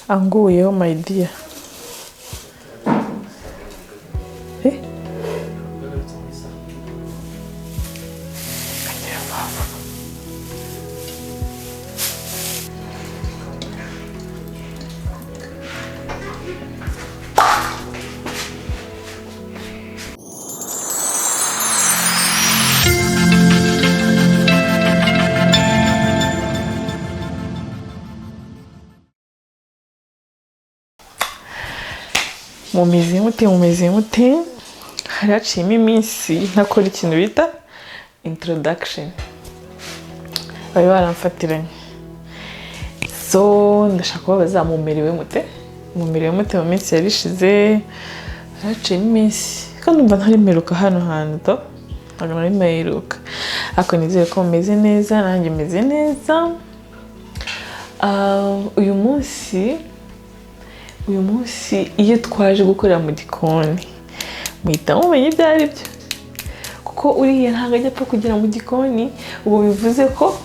anguyeho my dear. Mumeze mute haraciyemo iminsi ntakora ikintu bita introduction bari baramfatiranye, so ndashaka kubabaza mumerewe mute mu minsi yarishize. Haraciyemo iminsi kandi umva ntari mperuka hano hantu, ntabwo nari mperuka, ariko nizere ko mumeze neza, nanjye meze neza. Uyu munsi iyo twaje gukorera mu gikoni muhita mumenya ibyo ari byo, kuko uriya ntabwo ajya apfa kugera mu gikoni, ubwo bivuze ko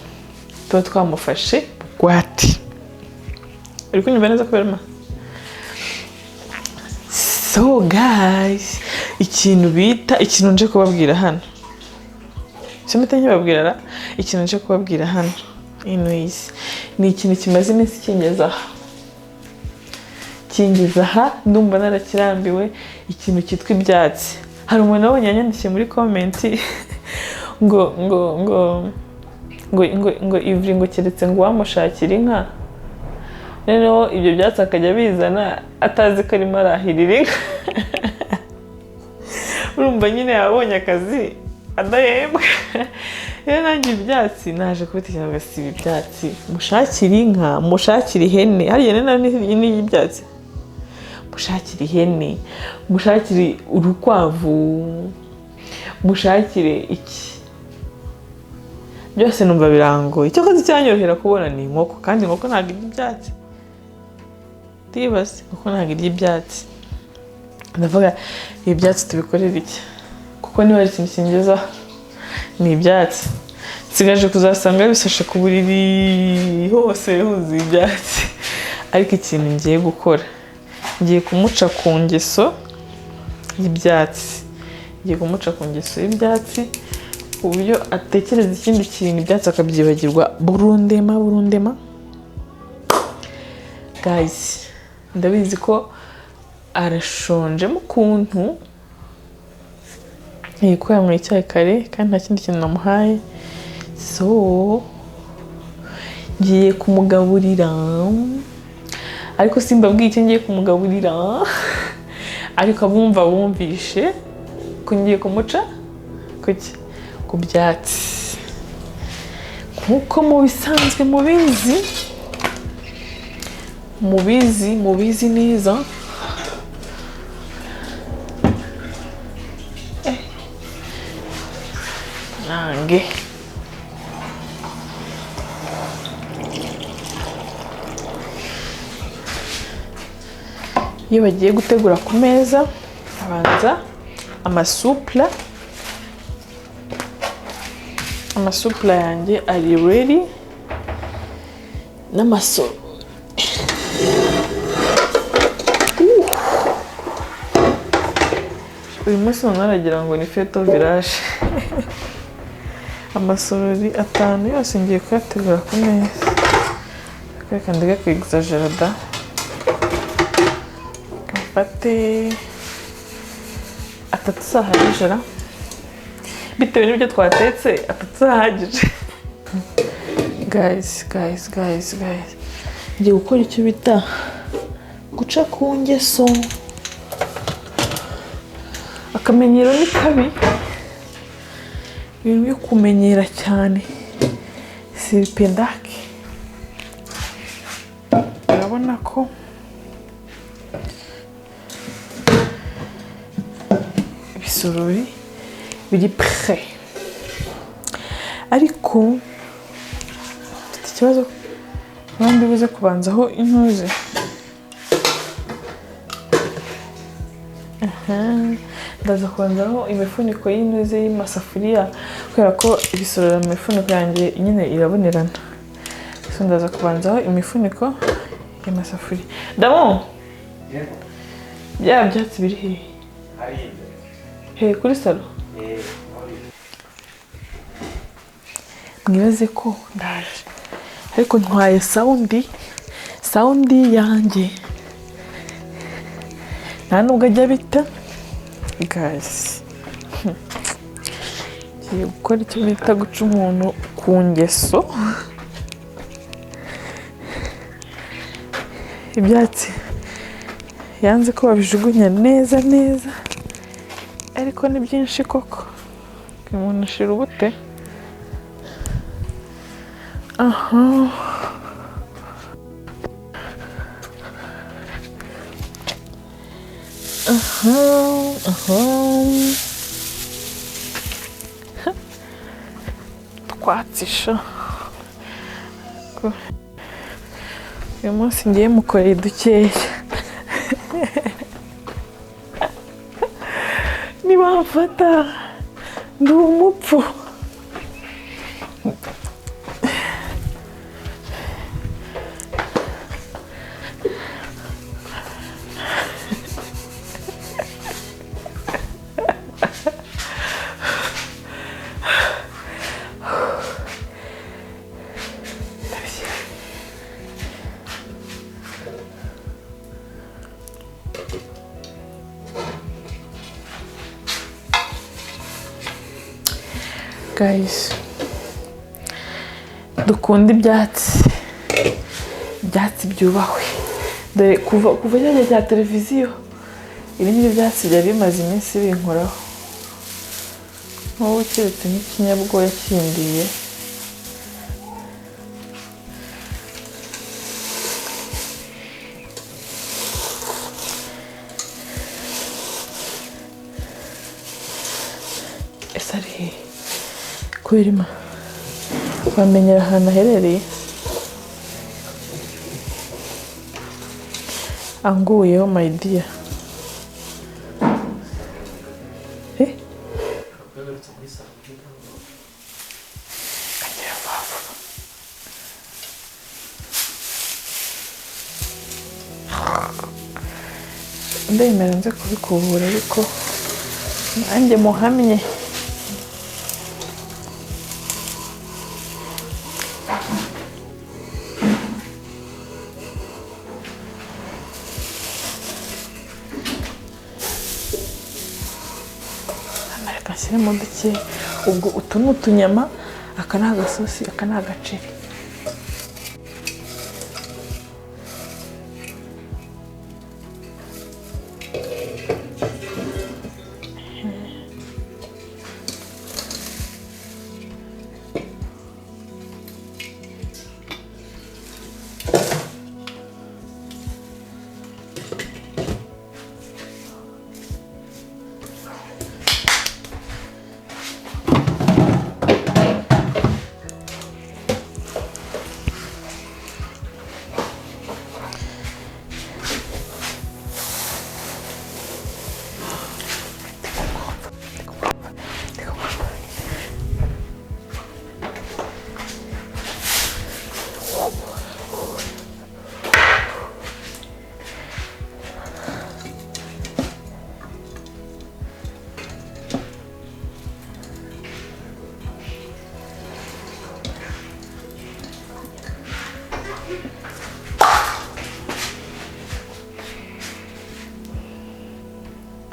tuba twamufashe bugwate. uri kunyumva neza kubera so guys, ikintu nje kubabwira hano, ikintu nje kubabwira hano anyways, ni ikintu kimaze iminsi kingiza aha, ndumva narakirambiwe, ikintu cyitwa ibyatsi. Hari umuntu wabonye yanyandikiye muri comment ngo Ivry ngo keretse ngo wamushakira inka, noneho ibyo byatsi akajya bizana atazi ko arimo arahirira inka. Urumva nyine yabonye akazi adahembwa. Rero nanjye ibyatsi naje kubitekereza ngo si ibyatsi, mushakira inka, mushakira ihene, hariya ni ibyatsi, mushakire ihene, mushakire urukwavu, mushakire iki, byose numva birangoye. Icyo cyanyohera kubona ni inkoko, kandi inkoko ntabwo irya ibyatsi. Ndibaza inkoko ntabwo irya ibyatsi, ndavuga ibyatsi tubikorera iki, kuko niba ari ikintu kingezaho ni ibyatsi. Nsigaje kuzasanga bisashe ku buriri hose huzuye ibyatsi, ariko ikintu ngiye gukora, ngiye kumuca ku ngeso y'ibyatsi, ku buryo atekereza ikindi kintu ibyatsi akabyibagirwa burundema. Guys, ndabizi ko arashonje mu kuntu, ko yanyweye icyayi kare kandi nta kindi kintu namuhaye, so ngiye kumugaburira, ariko simbabwiye icyo ngiye kumugaburira, ariko abumva bumvishe ko ngiye kumuca ku byatsi, nkuko mubisanzwe mubizi neza. Nange iyo bagiye gutegura ku meza, abanza amasupla yanjye ari ready, n'amaso uyu munsi naragira ngo ni feto village. Amasorori 5 yose ngiye kuyategura ku meza, reka ndege kwexagera da, mfate 3 sahagije, bitewe n'ibyo twatetse 3 sahagije. Guys, ngiye gukora icyo bita guca ku ngeso. Akamenyero ni kabi, ibintu byo kumenyera cyane sipendake. Urabona ko ibisorori biri prêt, ariko mfite ikibazo abandi buze kubanzaho intuze. Ndaza kubanzaho imifuniko y'intuze y'amasafuriya, kubera ko ibisorora mu mifuniko yanjye nyine irabonerana, so ndaza kubanzaho imifuniko y'amasafuriya. Damo bya byatsi biri hehe? He kuri salo. Mwibaze ko ndaje ariko ntwaye saundi yanjye nta nubwo ajya bita guys. Ngiye gukora icyo bita guca umuntu ku ngeso. Ibyatsi yanze ko babijugunya neza ariko ni byinshi koko umuntu ashira ubute. Twatsisha uyu munsi ngiye mukoreye dukeya. Nibamfata ndi umupfu. Guys, dukunda ibyatsi byubahwe. Dore kuva cyane cya televiziyo ibindi byatsi byari bimaze iminsi binkoraho. Wowe keretse n'ikinyabwoya kindiye. Esari kwirima bamenyera ahantu aherereye. Anguyeho my dear. Ndemera nze kubikubura ariko nanjye muhamye. Shyiramo duke. Ubwo utu ni utunyama, aka ni agasosi, aka ni agaceri.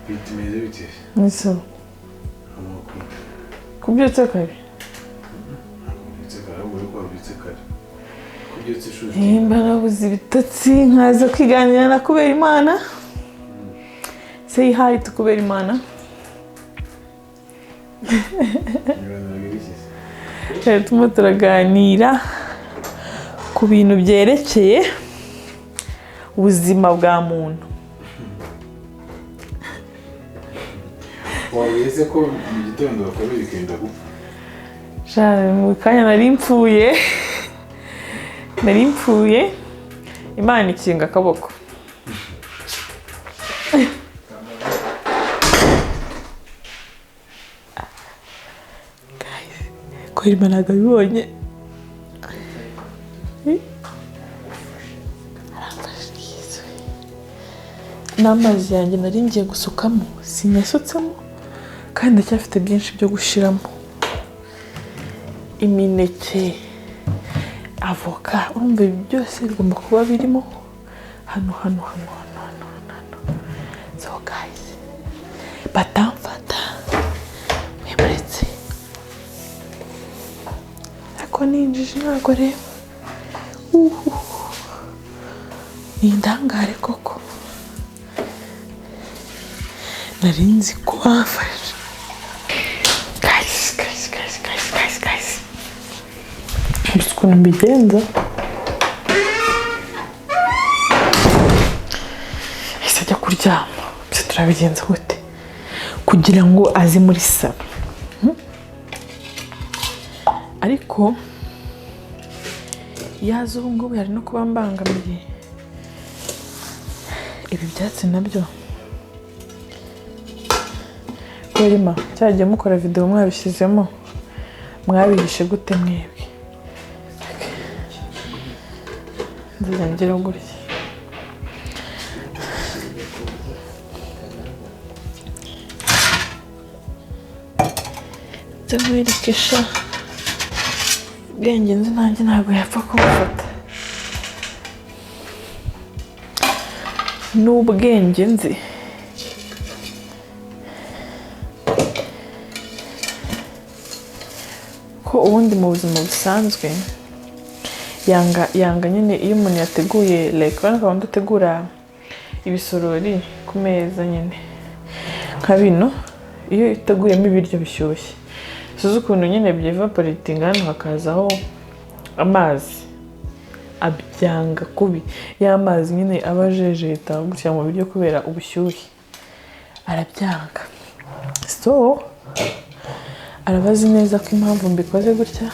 Bitmeye bitir. Nasıl? Kubyutse kare. Kubyutse kare, muri kwa kubyutse kare. Kubyutse shuri. Mbarabuze ibitotsi nkaza kwiganira na kubera Imana. Say hi to kubera Imana. Turimo turaganira ku bintu byerekeye ubuzima bwa muntu. Wabese ko mu gitondo bakabiri ikenda gupfa. Shari mu kanya nari mpfuye Imana ikinga akaboko. Ko Imana nagabibonye. n'amazi yanjye nari ngiye gusukamo sinyasutsemo kandi ndacyafite byinshi byo gushiramo. Imineke, avoka, urumva ibi byose bigomba kuba birimo hano. So guys, batamfata mwemuretse ako ninjije ntabwo reba ni indangare koko, nari nzi ko bafashe. Guys, gusa ukuntu mbigenza ese ajya kuryama, se turabigenza gute kugira ngo aze muri salo? Ariko yaza ubu ngubu hari no kuba mbangamiye ibi byatsi nabyo. Korima cyagiye mukora video mwabishyizemo, mwabihishe gute mwebwe? Nzongera gutya nzamwerekesha ubwenge nzi nanjye ntabwo yapfa kumufata. N'ubwenge nzi ko ubundi mu buzima busanzwe yanga nyine iyo umuntu yateguye like urabona ko utegura ibisorori ku meza nyine nka bino, iyo uteguyemo ibiryo bishyushye suze ukuntu nyine byevaporatinga hano hakazaho amazi, abyanga kubi y'amazi nyine aba jejeta gutya mu biryo kubera ubushyuhe, arabyanga. So arabazi neza ko impamvu mbikoze gutya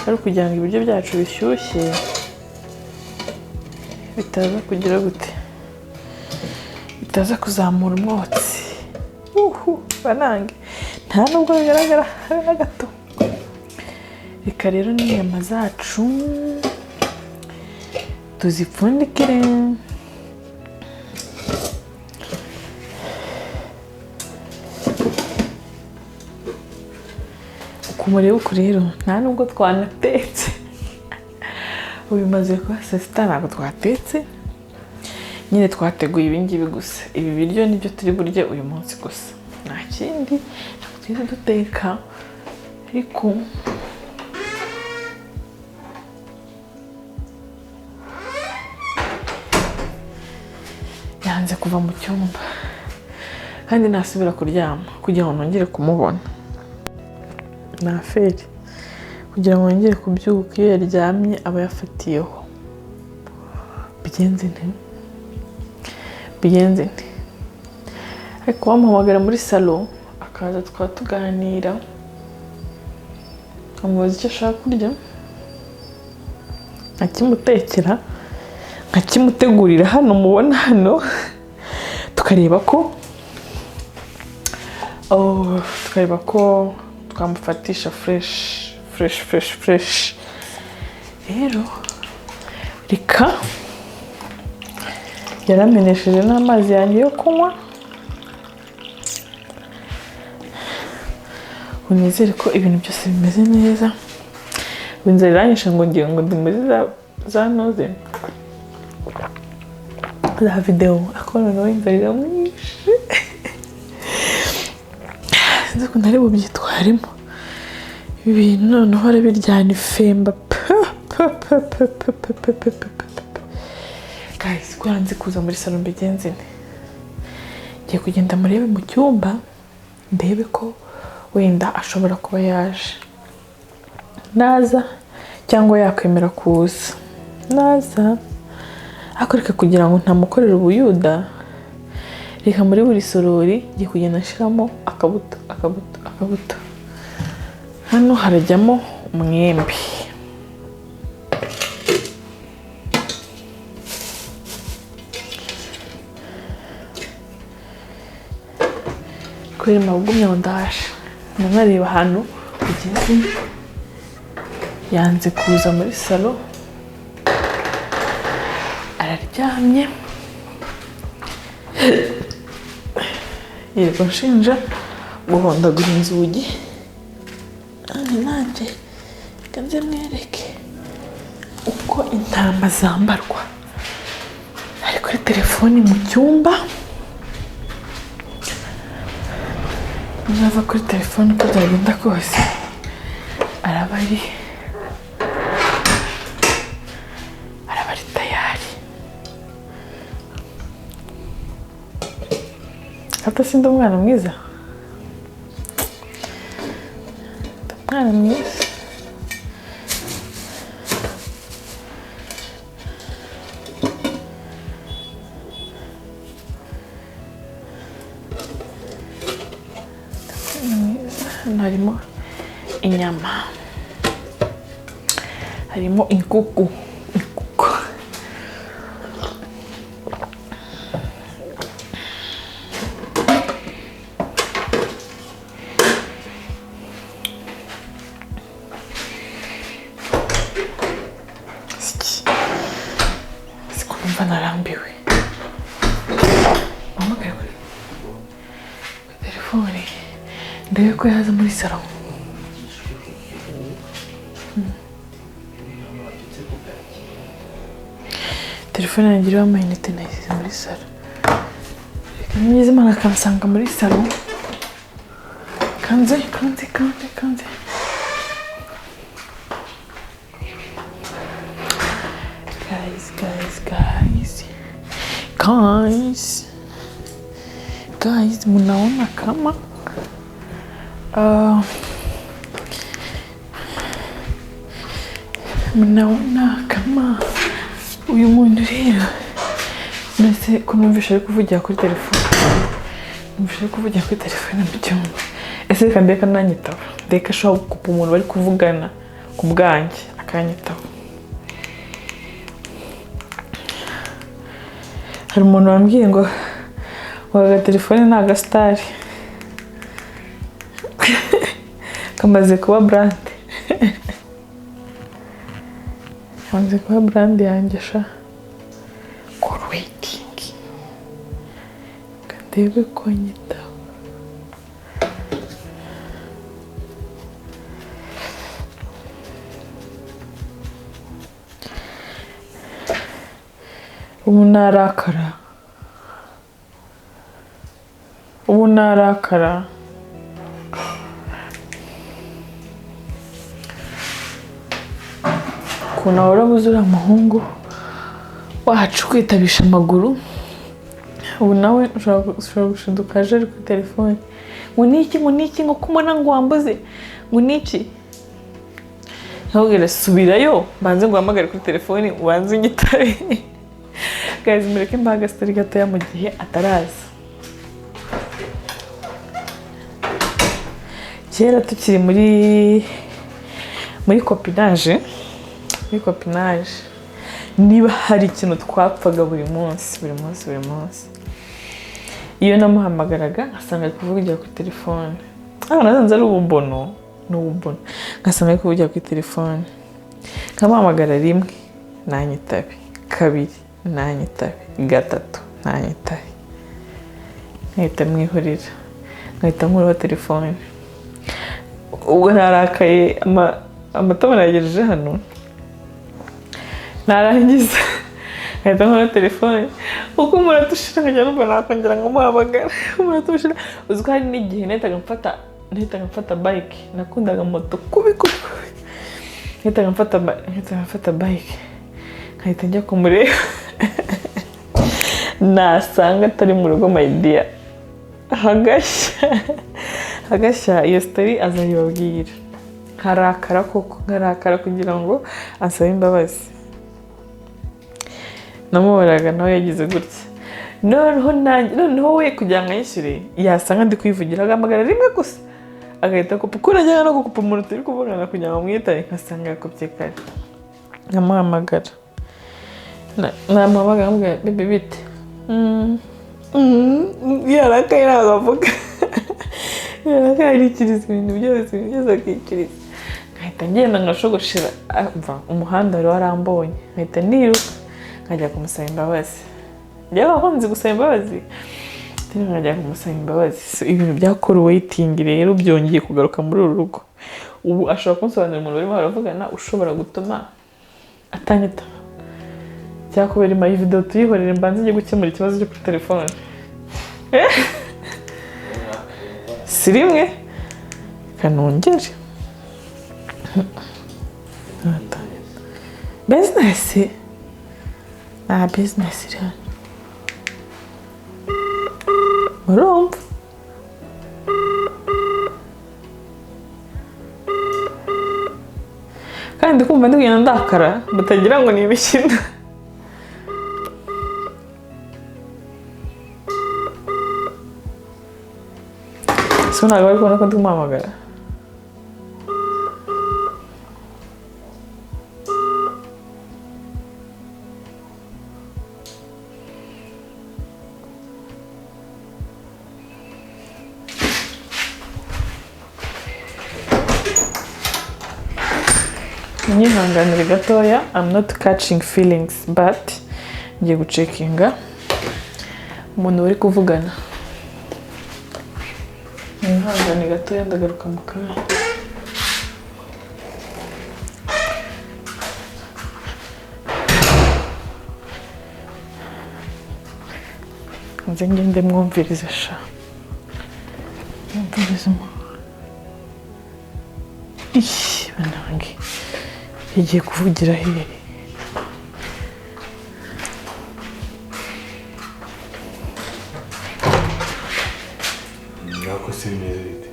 ari ukugira ngo ibiryo byacu bishyushye bitaza kugira gute, bitaza kuzamura umwotsi. Banange nta nubwo bigaragara na gato. Reka rero n'inyama zacu tuzipfundikire. Kumureba uku rero nta nubwo twanatetse ubimaze kuba saa sita, ntabwo twatetse nyine twateguye ibingibi gusa. Ibi biryo nibyo turi burye uyu munsi gusa, nta kindi ntabwo turi duteka. Ariko yanze kuva mu cyumba kandi nasubira kuryama kugira ngo nongere kumubona. Na feri kugira ngo nongere kubyuka iyo yaryamye aba yafatiyeho. Bigenze nte ariko wamuhamagara muri salo akaza tukaba tuganira, amubaza icyo ashaka kurya, nkakimutekera, nkakimutegurira hano mubona hano, tukareba ko twamufatisha fresh. Rero reka yaramenesheje n'amazi yanjye yo kunywa, unizere ko ibintu byose bimeze neza. Inzara iranyishe ngo ngiye ngo ndi muri za noze za video akora no inzara iramwishe. Sinzi ko ntari bubyitwaremo ibintu noneho arabiryana ifemba. Guys, kwanze kuza muri salon mbigenze nte, ngiye kugenda murebe mu cyumba ndebe ko wenda ashobora kuba yaje, naza cyangwa yakwemera kuza. Naza akoreka kugira ngo ntamukorera ubuyuda, reka muri buri sorori ngiye kugenda nshiramo akabuto. Hano harajyamo umwembe, kubera mabugumye ngo ndaje nanareba ahantu ugeze. Yanze kuza muri salo araryamye yego nshinja guhondagura inzugi nanjye kanze mwereke uko intama zambarwa ari kuri telefoni mu cyumba nava kuri telefoni uko byagenda kose araba ari tayari hata sindi umwana mwiza umwana mwiza harimo inyama harimo inkuku sikumva narambiwe mpamagaye kuri telefone ndebe ko yaza muri salo telefone yanjye iriho amayinite nayisize muri salo reka nigeze imana akansanga muri salo kanze guys mnaona kama mnaona kama uyu muntu rero nase kunumvisha ari kuvugira kuri telefone mu cyumba ese reka ndeka nanyitaba ndeka ashobora gukupa umuntu bari kuvugana ku bwanjye akanyitaba hari umuntu wambwiye ngo waga telefone ni agasitari kamaze kuba brand yanjye sha call waiting kandebe ko nyita ubu narakara ukuntu ahora abuze uriya muhungu wacu kwitabisha amaguru ubu nawe ushobora gushinduka aje ari kuri telefone ngo niki ngo kumona ngo wambuze ngo niki nkabwira subirayo banze ngo uhamagare kuri telefone ubanze unyitabe guys mureke mbaha agasitari gatoya mu gihe ataraza kera tukiri muri copinage niba hari ikintu twapfaga buri munsi iyo namuhamagaraga nkasanga ari kuvugira kuri telefone nasanze ari ububono nkasanga ari kuvugira kuri telefone nkamuhamagara rimwe nanyitabe kabiri nanyitabe gatatu nanyitabe nkahita mwihorera nkahita nkuraho telefone ubwo narakaye amatama nagejeje hano narangiza nkahita nkuraho telefone uko muratushira nkajya numva nakongera ngo muhamagara muratushira uzi ko hari n'igihe nahitaga mfata bike nakundaga moto kubi nahitaga mfata bike nkahita njya kumureba nasanga atari mu rugo my dear hagashya iyo story azayibabwira nkarakara kugira ngo asabe imbabazi namuboraga nawe yagize gutya noneho we kugira ngo ayishyure yasanga ndi kwivugira agamagara rimwe gusa agahita akupa uko najyaga no gukupa umuntu turi kuvugana kugira ngo mwitabe nkasanga yakupye kare nkamuhamagara namuhamagara nkamubwira bebe bite yarakaye ntabwo avuga yarakaye arikiriza ibintu byose akikiriza nkahita ngenda ngashogoshera umuhanda wari warambonye nkahita niruka nkajya kumusaba imbabazi njyewe abakunze gusaba imbabazi nkajya kumusaba imbabazi ibintu byakora waiting rero byongeye kugaruka muri uru rugo ubu ashobora kunsobanurira umuntu barimo baravugana ushobora gutuma atanyitaba cyakubera ima video tuyihorere mbanze njye gukemura ikibazo cyo kuri telefone si rimwe kanongere business business rero urumva kandi kumva ndi kugenda ndakara mutagira ngo ni imikino so ntabwo bari kubona ko ndi kumuhamagara nyihanganire gatoya I'm not catching feelings but ngiye gucekinga umuntu bari kuvugana nyihanganire gatoya ndagaruka mu kanya nze ngende mwumvirize sha mwumvirize banange igiye kuvugira hehe nako se bimeze bite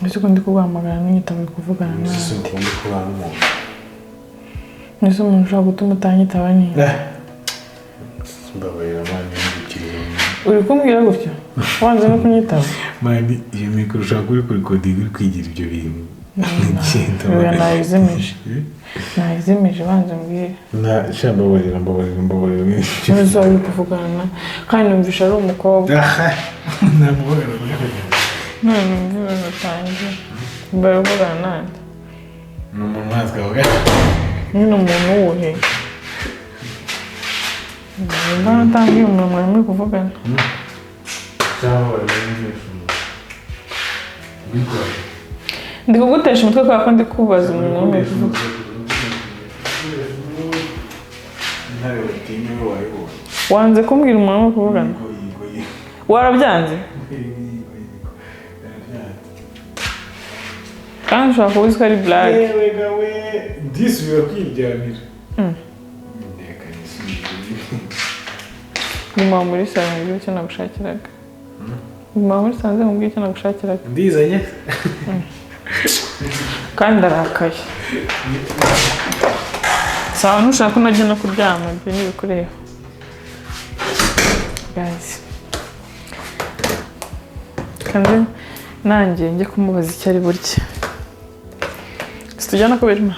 ese ko ndi kuguhamagara n'unyitaba kuvugana nawe ese ko ndi kubana n'umuntu ese umuntu ushobora gutuma utanyitaba ni mbabarira mani y'ibikiriye uri kumbwira gutyo wanze no kunyitaba mani iyo mikoro ushaka uri kurikodinga uri kwigira ibyo bintu nayizimije banze mbwire mbabarira ntuzi wari kuvugana kandi numvisha ari umukobwa none numva utangiye mbere uvugana nande ni umuntu ntazi kavuga nyine umuntu wuhe mba natangiye umuntu mwari muri kuvugana ndi kugutesha umutwe kubera ko ndi kubaza umuntu muri kuvuga wanze kumbwira umuntu muri kuvugana warabyanze kandi ushobora kuba uzi ko ari blague disi biba kwiryamira nyuma muri salo mubwira icyo nagushakiraga nyuma muri salo mubwira icyo nagushakiraga ndizanye kandi ndarakaye sawa ntushaka unajya no kuryama ibyo ntibikureba guys kandi nanjye njye kumubaza icyo ari burye situjyana ko birimo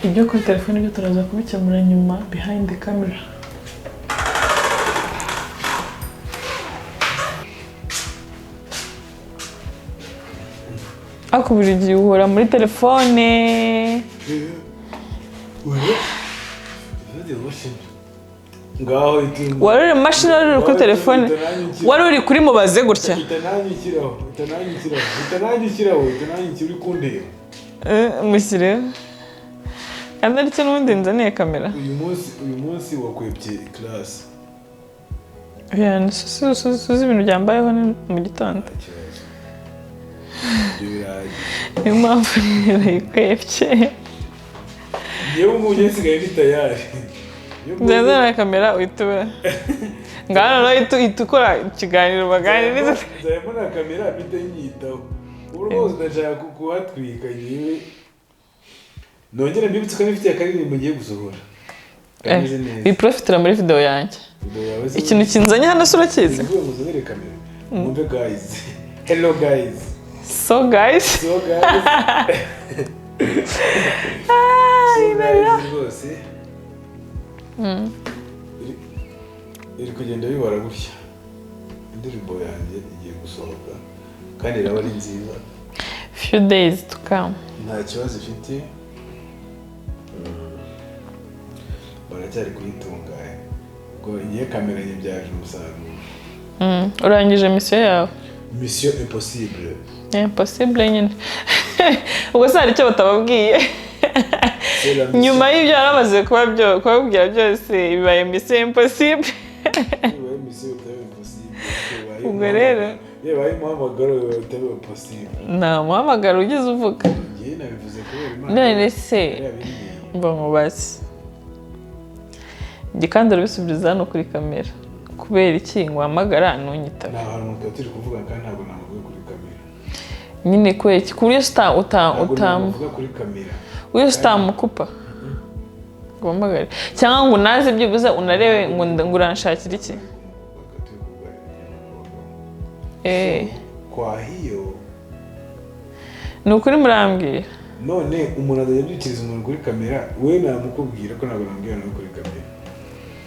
ibyo kuri telefone byo turaza kubikemura nyuma behind the camera ako buri gihe uhora muri telefone wari uri mu mashini wari uri kuri telefone wari uri kuri mubaze gutya utananyikiraho uri kundeba mushyireho kandi aricyo n'ubundi nzaniye kamera uyu munsi wakwebye class suzi ibintu byambayeho mu gitondo niyo mpamvu nayikwebye yewe umuntu yasigaye ni tayari nzazana kamera uhita ube ngana nawe uhita ukora ikiganiro baganiriza nzayemo na kamera mpita nyitaho ubu rwose ndashaka kuhatwika yewe nongere mbibutse ko nifitiye akaririmbo ngiye gusohora kameze neza biprofitira muri video yanjye ikintu kinzanye hano se urakizi muzanire kamera mwumve guys hello guys so guys rwose iri kugenda bibara gutya indirimbo yanjye igiye gusohoka kandi iraba ari nziza few days to come. nta kibazo ifite baracyari kuyitunganya ngo igihe kamera nyibyaje umusaruro. Urangije mission yawe? Mission impossible. Impossible nyine. Ubwo se hari icyo batababwiye? Nyuma y'ibyo yaramaze kubabwira byose bibaye mission impossible. Bibaye mission impossible. Ubwo rero bibaye umuhamagaro utari impossible. Nta muhamagaro ugeze uvuga. Ngiye nabivuze kubera Imana. None se mba mubaze. Gikandara bisubiriza hano kuri kamera. Kubera iki nguhamagara ntunyitabe? Nta hantu turi kuvuga kandi ntabwo namuvuga kuri kamera. Nyine kweki kuri utamuvuga kuri kamera. Uyo utamukupa. Guhamagara. Cyangwa ngo naze byibuze unarebe ngo uranshakira iki? Kwa hiyo ni ukuri murambwira. None umuntu azajya abyikiriza umuntu kuri kamera we namukubwira ko ntabwo nambwira no kuri kamera.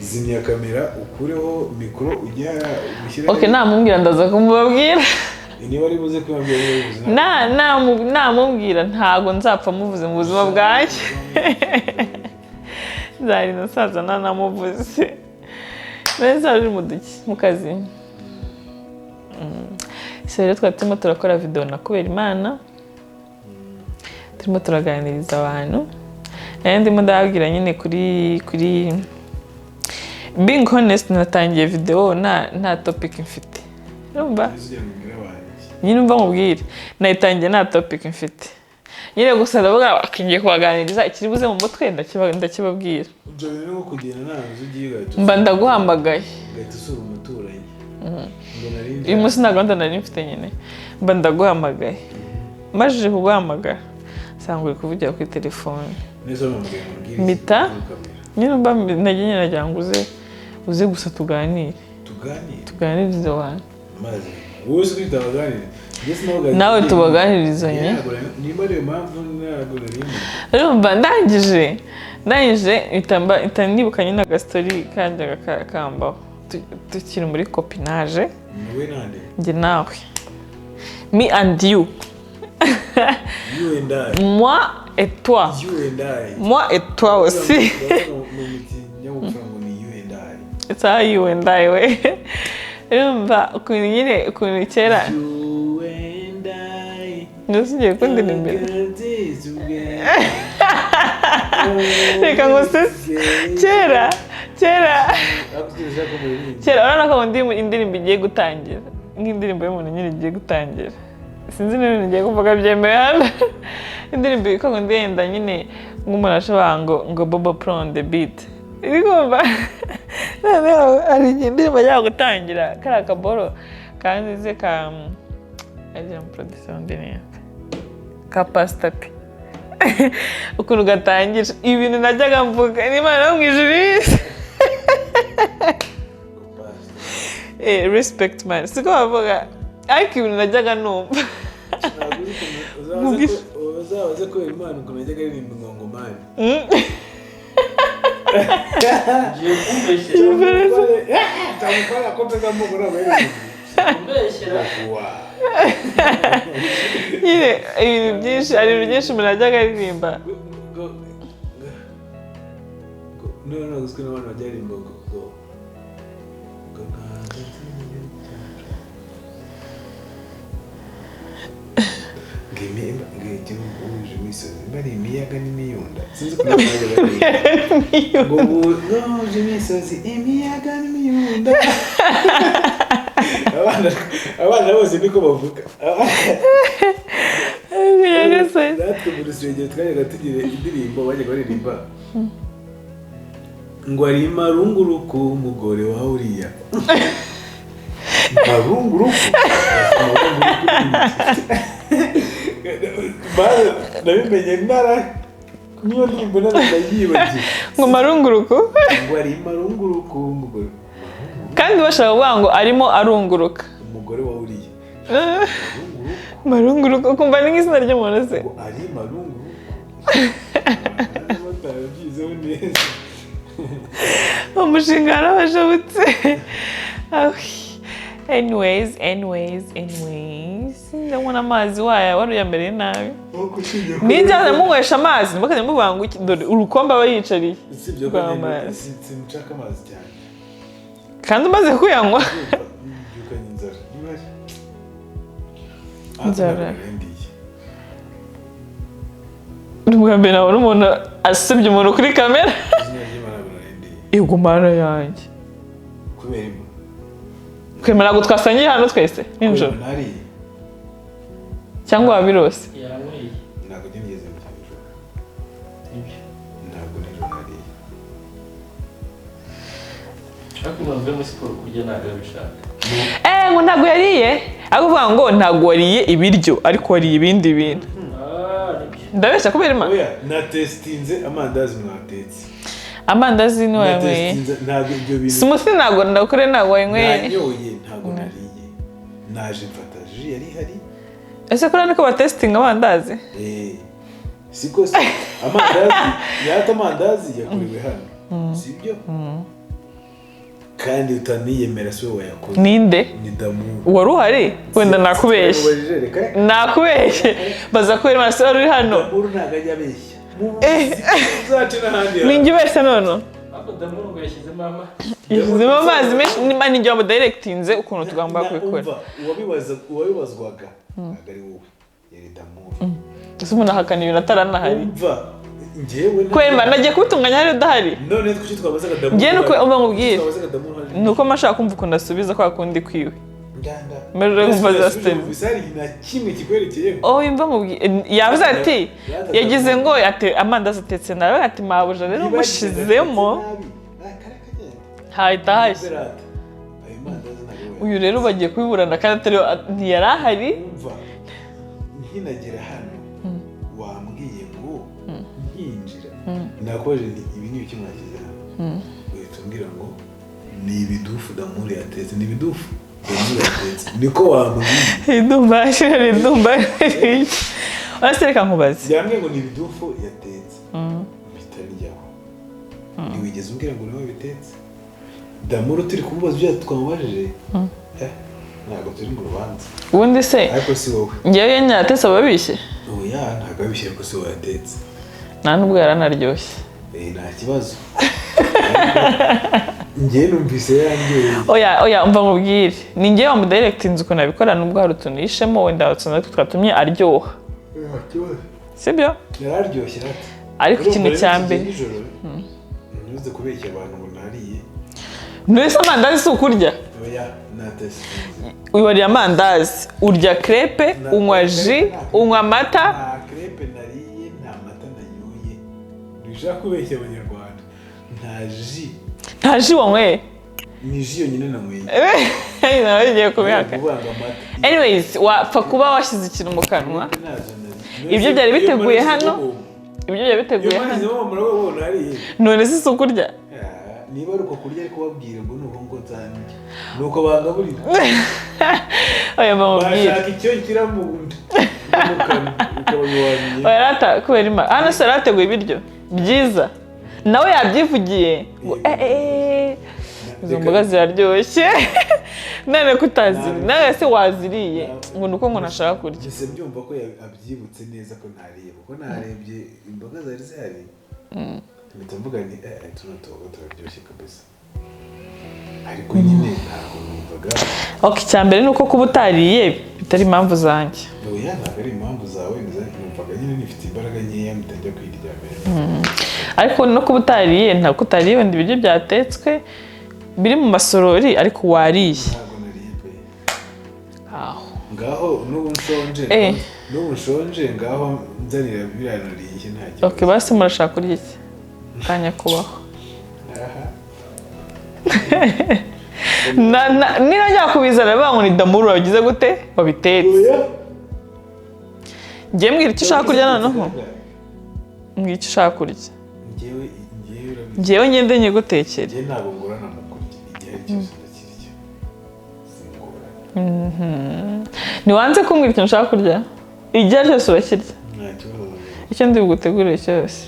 Zimya kamera ukureho mikoro ujya ubishyira. Okay, namubwira ndaza kumubabwira. Niba ari buze kwambira namubwira ntago nzapfa muvuze mu buzima bwanjye. Zari nasaza nanamuvuze. Neza ari mu kazi. Rero twatimo turakora video na kubera Imana. Turimo turaganiriza abantu. Ndimo ndababwira nyine kuri being honest, natangiye video nta topic mfite. Urumva? Nyine umva mubwire. Nayitangiye nta topic mfite. Nyine gusa ndavuga akingiye kubaganiriza ikiri buze mu mutwe ndakibabwira. Ujye no kugenda nazo ugiye gato. Mba ndaguhamagaye. Gahita usura umuturanyi. Uyu munsi nta gahunda nari mfite nyine. Mba ndaguhamagaye. Majije kuguhamagara. Sanga uri kuvugira kuri telefone. Neza mubwira. Mita. Nyine mba nagiye nagira ngo uze gusa tuganire. Tuganirize abantu. Maze wowe kwita baganire. Nawe tubaganirizanye. Nimba rero mpamvu ntabwo narimo. Urumva ndangije itandibukanye na story kandi gakambaho. Tukiri muri copinage. Nawe nande? Nge nawe. Me and you. You and I. Moi et toi. You and I. Moi et toi aussi. It's how you and I way. Urumva ukuntu kera. You and I. Nasugiye kundira imbere. Reka ngo se kera. Urabona ko indirimbo igiye gutangira. Nk'indirimbo y'umuntu nyine igiye gutangira. Sinzi n'ibintu ngiye kuvuga byemewe hano. Indirimbo iko ndenda nyine nk'umuntu ashobora ngo Bobo Pro on the beat. Igomba. Noneho ari indirimbo ajya gutangira kari akaboro kandi ze ka ajya mu production ndene ka pastapi. Ukuntu gatangira ibintu najyaga mvuga n'Imana yo mwijuru. Respect man. Siko bavuga ariko ibintu najyaga numva. Uzabaze ko Imana ukuntu najyaga aririmba ingongomani. Tamukora kopeza mugora wewe. Ibintu byinshi umuntu ajyaga aririmba. No, gusa n'abantu bajya aririmba ngo uje imisozi bari imiyaga n'imiyunda sinzi ko najya baririmba ngo uje imisozi imiyaga n'imiyunda. Abana bose niko bavuga. Natwe mu rusengero twajyaga tugira indirimbo bajyaga baririmba ngo ari marunguruku umugore wa uriya. Marunguruku nabimenye ntara niyo ndirimbo narayibagiye ngo marunguruku ngo ari marunguruku umugore kandi bashaka kuvuga ngo arimo arunguruka umugore wa uriya. Marunguruku kumva ni nk'izina ry'umuntu se ngo ari marunguruku batabyizeho neza. Umushinga warabashabutse. anyways ndabona amazi waruyambereye nabi ninjyana munywesha amazi mukajya muvuga ngo dore urukombe aba yicariye sibyo ko sinshaka amazi cyane kandi umaze kuyanywa byukanye inzara ubwa mbere nabona umuntu asebye umuntu kuri kamera yego mana yanjye kwemera ngo twasangiye hano twese nijoro cyangwa wabirose ntabwo nigeze mu cyaro ntabwo nijoro nariye ariko umuntu muri siporo kurya ntabwo abishaka ngo ntabwo yariye akuvuga ngo ntabwo wariye ibiryo ariko wariye ibindi bintu ndabeshya kubera imana oya natestinze amandazi mwatetse amandazi ni wayanyweye ntabwo ibyo bintu smoothie ntabwo ndakore ntabwo wayanyweye nanyoye ntabwo nariye naje mfata ji yari hari ese ko niko batestinga amandazi siko se amandazi yakorewe hano sibyo kandi utaniyemera se wayakoze ninde ni damu wari uhari wenda nakubeshye baza kubera amase wari uri hano damu ntabwo ajya abeshya uzace n'ahandi ninjye ubeshya none ariko damu ngo yashyizemo amazi menshi niba ninjye wamudirectinze ukuntu tugomba kubikora uwabibazwaga ntabwo ari wowe yari damu ese umuntu ahakana ibintu ataranahari njyewe kwema nagiye kubitunganya hari udahari none twiki twabazaga damu njye nuko uba nkubwire nuko mashaka kumva ukuntu asubiza kwa kundi kwiwe mbere kumva za style bisari na kimwe kikwerekeyeho imva nkubwire yavuze ati yagize ngo amandazi atetse nawe ati mabuja rero mushizemo hahita hashya uyu rero bagiye kubiburana kandi atari ntiyari ahari nkinagera hano wambwiye ngo nkinjira nakoje ibi ni ibiki mwagize hano uhita umbwira ngo ni ibidufu damuri yatetse ni ibidufu damuri yatetse niko wambwiye idumba uraseka nkubaze yambwiye ngo ni ibidufu yatetse bitaryaho ntiwigeze umbwira ngo niwe bitetse damuri turi kububaza ibyo twamubajije ntabwo turi mu rubanza ubundi se ariko si wowe ngewe nyatetse ababishye oya ntabwo abishye ariko si wowe yatetse nta nubwo yaranaryoshye nta kibazo njyewe numvise yararyoshye oya umva nkubwire ni njyewe wamudirectinze ukuntu abikora nubwo hari utuntu yishemo wenda utuntu twatumye aryoha sibyo yararyoshye ariko ikintu cya mbere ntuze kubeshya abantu ngo nariye ntese amandazi si ukurya oya natese wariye amandazi urya crepe unywa ji unywa amata nta crepe nariye nta mata nanyoye ntushaka kubeshya abanyarwanda nta ji wanyweye ni ji yonyine nanyweye nawe ugiye kubihaka anyways wapfa kuba washyize ikintu mu kanwa ibyo byari biteguye hano none si ukurya niba ari uko kurya ariko babwira ngo nuko ngo nzanjye nuko bagaburira bashaka icyo nshyira mu nda kubera imana hano se yarateguye ibiryo byiza nawe yabyivugiye ngo izo mboga ziraryoshye none ko utaziriye nawe se waziriye ngo nuko ngo ntashaka kurya mbese byumva ko abyibutse neza ko ntariye kuko narebye imboga zari zihari mpita mvuga ni tuno tuboga turaryoshye kabisa ariko nyine ntabwo numvaga icyambere ni uko kuba utariye bitari impamvu zanjye oya ntabwo ari impamvu zawe numvaga nyine nifite imbaraga nkeya mutajya kwiryamira ariko no kuba utariye ntabwo utariye wenda ibiryo byatetswe biri mu masorori ariko wariye ntabwo nariye pe ngaho n'ubu nshonje ngaho nzanira biriya nariye nta kibazo basi murashaka kurya iki kanya kubaho niba njya kubizana bivuga ngo ni damuru wabigize gute wabitetse ngiye mbwira icyo ushaka kurya noneho mbwira icyo ushaka kurya ngewe ngende nyigutekere ntabwo ngorana mu kurya igihe cyose ndakirya singorana ntiwanze kumbwira ikintu ushaka kurya igihe cyose urakirya nta kibazo icyo ndi bugutegurire cyose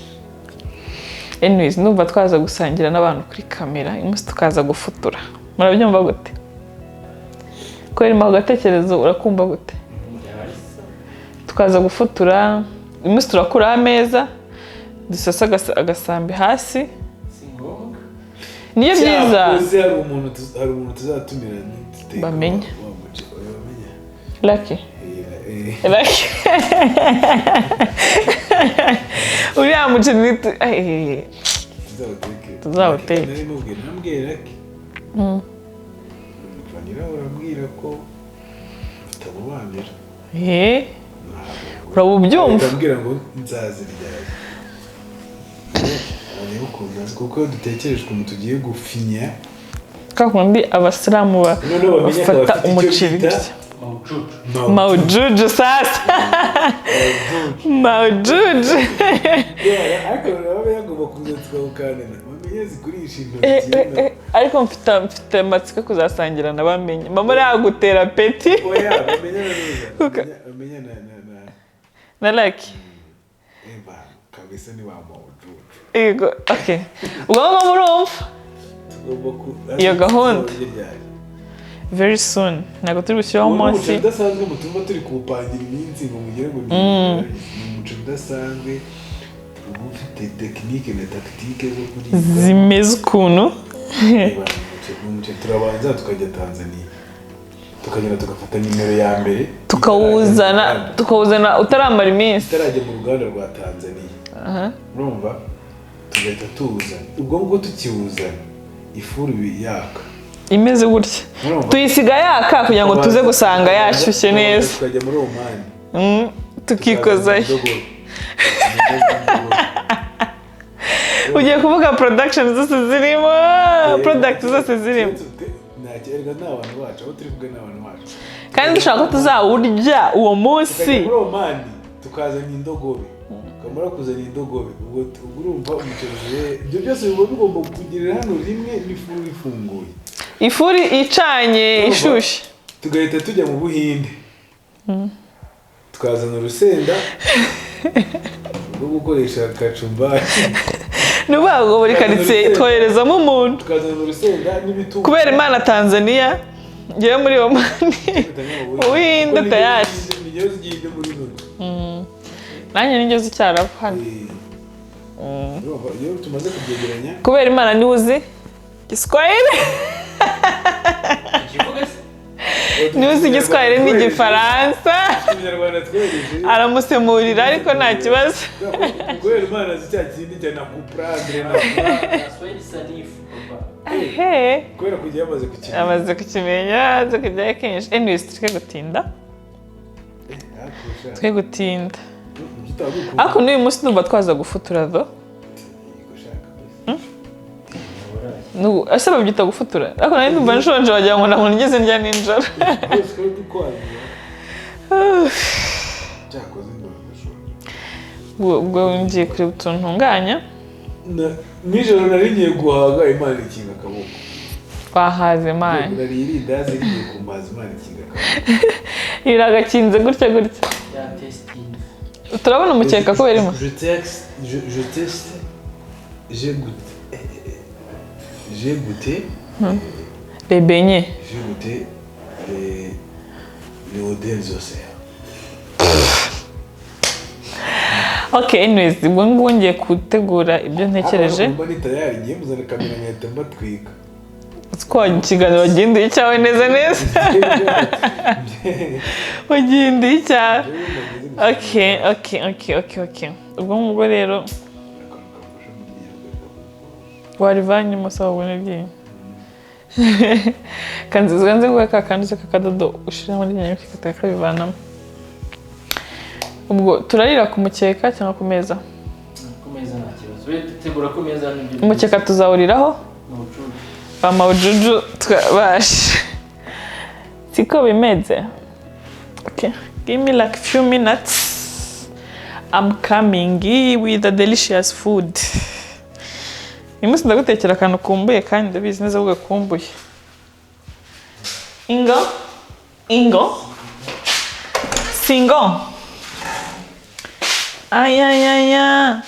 anyways ndumva twaza gusangira n'abantu kuri kamera umunsi tukaza gufutura murabyumva gute ko irimo agatekerezo urakumva gute tukaza gufotora iminsi turakuraho ameza dusasa agasambi hasi niyo byiza hari umuntu tuzatumira bamenye Lucky uriya muceri tuzawuteke Vanillah urambwira ko utabubambira urabubyumva urambwira ngo nzazirya kuko dutekereje ukuntu tugiye gufinya kakundi abasilamu bafata umuceri mawujuju sasa mawujuju ariko mfite amatsiko kuzasangira na bamenye mama yagutera peti na Lucky kabisa ni wa mawujuju yego okay ubwo murumva iyo gahunda very soon ntabwo turi gushyiraho umunsi udasanzwe mutuma turi kuwupangira iminsi ngo mugere ngo ni umuceri udasanzwe uba ufite tekinike na takitike zo kurya zimeze ukuntu umuceri turabanza tukajya Tanzania tukagenda tugafata nimero ya mbere tukawuzana utaramara iminsi utarajya mu ruganda rwa Tanzania urumva tugahita tuwuzana ubwo ngubwo tukiwuzana ifuru yaka imeze gutya tuyisiga yaka kugira ngo tuze gusanga yashyushye neza tukajya muri Oman tukikozayo ugiye kuvuga production zose zirimo product zose zirimo nakerega n'abantu bacu aho turi kuvuga n'abantu bacu kandi dushaka ko tuzawurya uwo munsi muri Oman tukazana indogobe kamara kuzana indogobe ubwo urumva umuceri ibyo byose biba bigomba kugirira hano rimwe n'ifuru ifunguye ifuri icanye ishushe tugahita tujya mu Buhinde tukazana urusenda rwo gukoresha kacumbari nubago buri karitsiye twoherezamo umuntu tukazana urusenda n'ibitugu kubera Imana Tanzania ngiye muri Oman Buhinde tayari nigeze ugiye muri none nanjye nigeze icyarabu hano iyo tumaze kubyegeranya kubera Imana ni uzi Kiswahili Nuzi Igiswahili n'Igifaransa aramusemurira ariko nta kibazo kubera Imana zicya kindi cyane kuprendre na Kiswahili sanifu kubera kujya amaze kukimenya aze kujya kenshi anyways twe gutinda ariko n'uyu munsi numva twaza gufutura do ese babyita gufutura ariko nari ndumva nshonje wagira ngo ntabwo nigeze ndya nijoro ubwo ngiye kureba utuntu ntunganya nijoro nari ngiye guhaga Imana ikinga akaboko twahaze Imana nari irindazi rigiye kumaza Imana ikinga akaboko iragakinze gutya turabona umukeka kubera imwe je teste j'ai goûté les beignets. J'ai goûté les hôtels océans. Okay, anyways, ubwo ngiye gutegura ibyo ntekereje. Mba ni tayari ngiye muzana kamera nkahita mbatwika. Twajya ikiganiro wagendeye cyawe neza. Wagendeye icyawe. Okay. Ubwo rero warivanye musaba ubone byinshi kanzizwe nze ngo kakanditse kakadodo ushira muri nyanya kikataka bivanamo ubwo turarira ku mukeka cyangwa ku meza nta kibazo we tegura ku meza n'ibyo umukeka tuzawuriraho amawujuju twabash siko bimeze okay give me like few minutes I'm coming with a delicious food. Imusi ndagutekera akantu kumbuye kandi ndabizi neza ko gakumbuye. Ingo. Singo. Ayayaya.